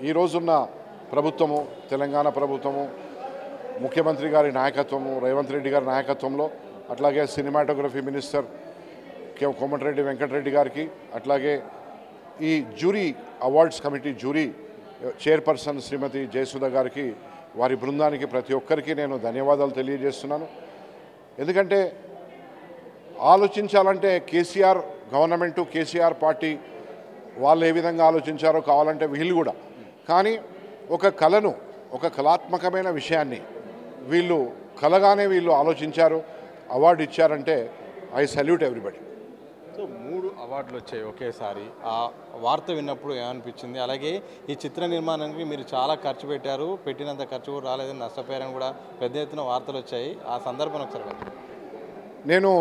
ఈ రోజున్న ప్రభుత్వము తెలంగాణ ప్రభుత్వము ముఖ్యమంత్రి గారి నాయకత్వము రేవంత్ రెడ్డి గారి నాయకత్వంలో అట్లాగే సినిమాటోగ్రఫీ మినిస్టర్ కోమటిరెడ్డి వెంకటరెడ్డి గారికి అట్లాగే ఈ jury awards committee jury chairperson Shrimati Jayasudha గారికి వారి బృందానికి ప్రతి ఒక్కరికి నేను ధన్యవాదాలు తెలియజేస్తున్నాను. ఎందుకంటే ఆలోచించాలంటే కేసీఆర్ గవర్నమెంటు కేసీఆర్ పార్టీ వాళ్ళు ఏ విధంగా ఆలోచించారో కావాలంటే వీళ్ళు కూడా, కానీ ఒక కళను ఒక కళాత్మకమైన విషయాన్ని వీళ్ళు కలగానే వీళ్ళు ఆలోచించారు, అవార్డు ఇచ్చారంటే ఐ సల్యూట్ ఎవ్రీబడి. సో 3 అవార్డులు వచ్చాయి ఒకేసారి. ఆ వార్త విన్నప్పుడు ఏమనిపించింది? అలాగే ఈ చిత్ర నిర్మాణానికి మీరు చాలా ఖర్చు పెట్టారు, పెట్టినంత ఖర్చు కూడా రాలేదని నష్టపోయారని కూడా పెద్ద ఎత్తున వార్తలు వచ్చాయి. ఆ సందర్భం ఒకసారి నేను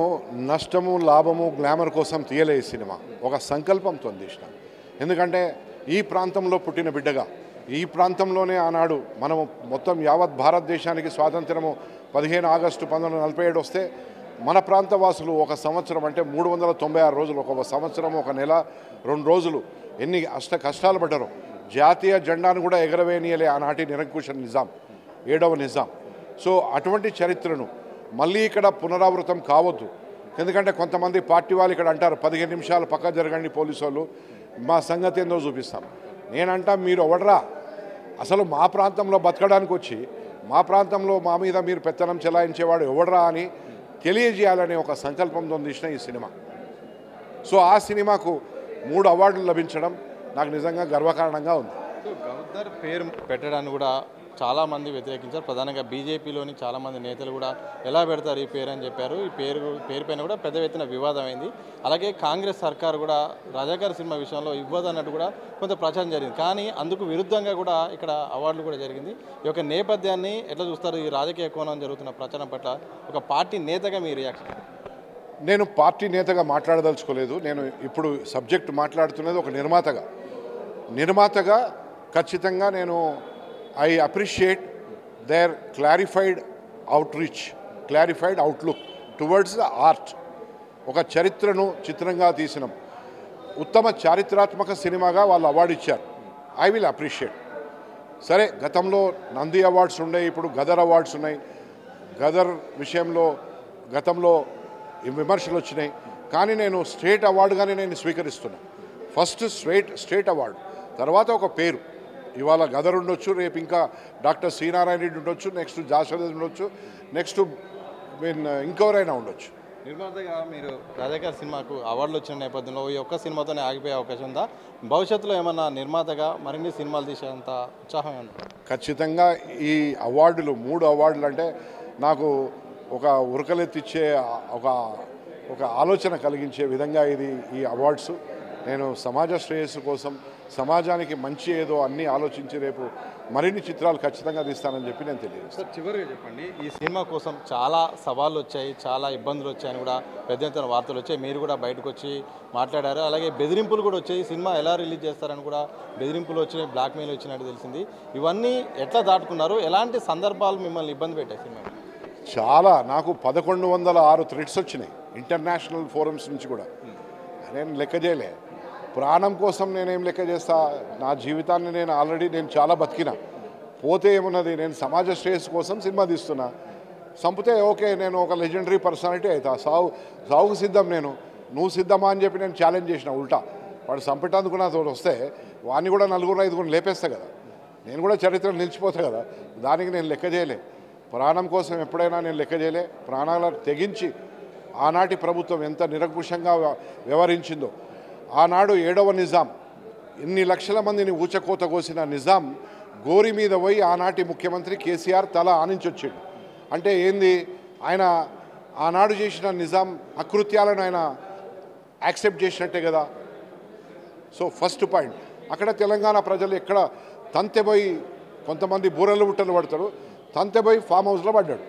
నష్టము లాభము గ్లామర్ కోసం తీయలే ఈ సినిమా, ఒక సంకల్పంతో తీసిన. ఎందుకంటే ఈ ప్రాంతంలో పుట్టిన బిడ్డగా ఈ ప్రాంతంలోనే ఆనాడు మనము మొత్తం యావత్ భారతదేశానికి స్వాతంత్రము 15 ఆగస్టు 1947 వస్తే మన ప్రాంత వాసులు ఒక సంవత్సరం అంటే 396 రోజులు, ఒక సంవత్సరం, ఒక నెల, 2 రోజులు ఎన్ని కష్టాలు పడ్డారో. జాతీయ జెండాను కూడా ఎగరవేయనీయలే ఆనాటి నిరంకుశ నిజాం, 7వ నిజాం. సో అటువంటి చరిత్రను మళ్ళీ ఇక్కడ పునరావృతం కావద్దు. ఎందుకంటే కొంతమంది పార్టీ వాళ్ళు ఇక్కడ అంటారు 15 నిమిషాలు పక్క జరగండి పోలీసు వాళ్ళు, మా సంగతి ఏందో చూపిస్తాం. నేనంటా మీరు ఎవడరా, అసలు మా ప్రాంతంలో బతకడానికి వచ్చి మా ప్రాంతంలో మా మీద మీరు పెత్తనం చెలాయించేవాడు ఎవడరా అని తెలియజేయాలనే ఒక సంకల్పంతో తీసిన ఈ సినిమా. సో ఆ సినిమాకు 3 అవార్డులు లభించడం నాకు నిజంగా గర్వకారణంగా ఉంది. గవర్నర్ పేరు పెట్టడాన్ని కూడా చాలామంది వ్యతిరేకించారు. ప్రధానంగా బీజేపీలోని చాలామంది నేతలు కూడా ఎలా పెడతారు ఈ పేరు అని చెప్పారు. ఈ పేరు పైన కూడా పెద్ద ఎత్తున వివాదం అయింది. అలాగే కాంగ్రెస్ సర్కారు కూడా రజాకార్ సినిమా విషయంలో ఇవ్వదన్నట్టు కూడా కొంత ప్రచారం జరిగింది. కానీ అందుకు విరుద్ధంగా కూడా ఇక్కడ అవార్డులు కూడా జరిగింది. ఈ యొక్క నేపథ్యాన్ని ఎట్లా చూస్తారు? ఈ రాజకీయ కోణం జరుగుతున్న ప్రచారం పట్ల ఒక పార్టీ నేతగా మీ రియాక్షన్? నేను పార్టీ నేతగా మాట్లాడదలుచుకోలేదు. నేను ఇప్పుడు సబ్జెక్ట్ మాట్లాడుతున్నది ఒక నిర్మాతగా ఖచ్చితంగా నేను I appreciate their clarified outlook towards the art. ఒక చరిత్రను చిత్రంగా తీసిన ఉత్తమ చారిత్రాత్మక సినిమాగా వాళ్ళు అవార్డు ఇచ్చారు. I will appreciate. సరే, గతంలో నంది అవార్డ్స్ ఉన్నాయి, ఇప్పుడు గదర్ అవార్డ్స్ ఉన్నాయి. గదర్ విషయంలో గతంలో విమర్శలు వచ్చినాయి, కానీ నేను స్టేట్ అవార్డుగానే నేను స్వీకరిస్తున్నాను. ఫస్ట్ స్టేట్ అవార్డు, తర్వాత ఒక పేరు. ఇవాళ గదర్ ఉండొచ్చు, రేపు ఇంకా డాక్టర్ శ్రీనారాయణ రెడ్డి ఉండొచ్చు, నెక్స్ట్ జాషోద ఉండొచ్చు, నెక్స్ట్ ఇంకెవరైనా ఉండొచ్చు. నిర్మాతగా మీరు రాజాకార్ సినిమాకు అవార్డులు వచ్చిన నేపథ్యంలో ఈ ఒక్క సినిమాతోనే ఆగిపోయే అవకాశం ఉందా? భవిష్యత్తులో ఏమన్నా నిర్మాతగా మరిన్ని సినిమాలు తీసేంత ఉత్సాహం ఉంది? ఖచ్చితంగా ఈ అవార్డులు 3 అవార్డులు అంటే నాకు ఒక ఉరకలెత్తిచ్చే ఒక ఆలోచన కలిగించే విధంగా ఈ అవార్డ్స్. నేను సమాజ శ్రేయస్సు కోసం, సమాజానికి మంచి ఏదో అన్నీ ఆలోచించి రేపు మరిన్ని చిత్రాలు ఖచ్చితంగా తీస్తానని చెప్పి నేను తెలియదు. సార్, చివరిగా చెప్పండి, ఈ సినిమా కోసం చాలా సవాళ్ళు వచ్చాయి, చాలా ఇబ్బందులు వచ్చాయని కూడా పెద్ద ఎత్తున వార్తలు వచ్చాయి. మీరు కూడా బయటకు వచ్చి మాట్లాడారు. అలాగే బెదిరింపులు కూడా వచ్చాయి. సినిమా ఎలా రిలీజ్ చేస్తారని కూడా బెదిరింపులు వచ్చినాయి, బ్లాక్మెయిల్ వచ్చినట్టు తెలిసింది. ఇవన్నీ ఎట్లా దాటుకున్నారు? ఎలాంటి సందర్భాలు మిమ్మల్ని ఇబ్బంది పెట్టాయి సినిమా? చాలా, నాకు 1106 థ్రెట్స్ వచ్చినాయి ఇంటర్నేషనల్ ఫోరమ్స్ నుంచి కూడా. నేను లెక్క చేయలే. ప్రాణం కోసం నేనేం లెక్క చేస్తా? నా జీవితాన్ని నేను చాలా బతికిన. పోతే ఏమున్నది? నేను సమాజ శ్రేయస్సు కోసం సినిమా తీస్తున్నా. చంపితే ఓకే, నేను ఒక లెజెండరీ పర్సనాలిటీ అవుతా. సావుకు సిద్ధం. నువ్వు సిద్ధమా అని చెప్పి నేను ఛాలెంజ్ చేసిన. ఉల్టా వాడు చంపేటందుకు నాతో వస్తే వాడిని కూడా 4-5 లేపేస్తా కదా. నేను కూడా చరిత్రలో నిలిచిపోతా కదా. దానికి నేను లెక్క చేయలే. ప్రాణం కోసం ఎప్పుడైనా నేను లెక్క చేయలే. ప్రాణాలను తెగించి ఆనాటి ప్రభుత్వం ఎంత నిరంకుశంగా వ్యవహరించిందో. ఆనాడు 7వ నిజాం ఎన్ని లక్షల మందిని ఊచకోత కోసిన నిజాం గోరి మీద పోయి ఆనాటి ముఖ్యమంత్రి కేసీఆర్ తల ఆనించొచ్చాడు. అంటే ఏంది? ఆయన ఆనాడు చేసిన నిజాం అకృత్యాలను ఆయన యాక్సెప్ట్ చేసినట్టే కదా. So first point. అక్కడ తెలంగాణ ప్రజలు ఎక్కడ తంతెపోయి కొంతమంది బూరెలు బుట్టలు పడతారు, తంతెపోయి ఫామ్ హౌస్లో పడ్డాడు.